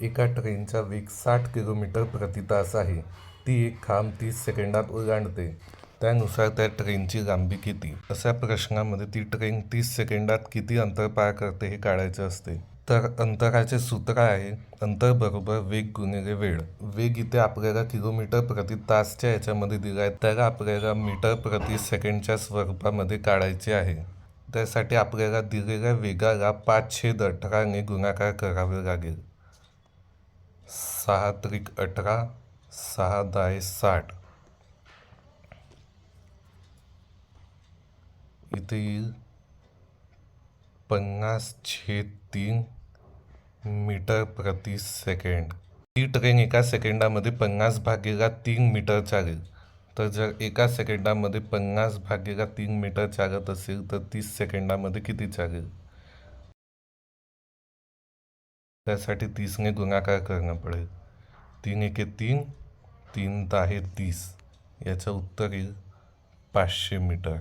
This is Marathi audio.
एका ट्रेनचा वेग 60 किलोमीटर प्रति तास आहे. ती एक खांब 30 सेकंदात ओलांडते. त्यानुसार त्या ट्रेनची लांबी किती? अशा प्रश्नामध्ये ती ट्रेन 30 सेकंदात किती अंतर पार करते हे काढायचं असते. तर अंतराचे सूत्र आहे अंतर बरोबर वेग गुणिले वेळ. वेग इथे आपल्याला किलोमीटर प्रति तासच्या याच्यामध्ये दिला आहे, त्याला आपल्याला मीटर प्रति सेकंडच्या स्वरूपामध्ये काढायचे आहे. त्यासाठी आपल्याला दिलेल्या वेगाला 5/18ने गुणाकार करावे लागेल. 6 त्रिक 18, 6 10 60. इथे येईल 50/3 मीटर प्रति सेकंड. ही ट्रेन एका सेकंडामध्ये 50/3 मीटर चालेल. तर जर एका सेकंडामध्ये 50/3 मीटर चालत असेल तर 30 सेकंडामध्ये किती चालेल? त्यासाठी 30ने गुणाकार करणं पडेल. 3 एके 3, 3 10 30. याचं उत्तर येईल 500 मीटर.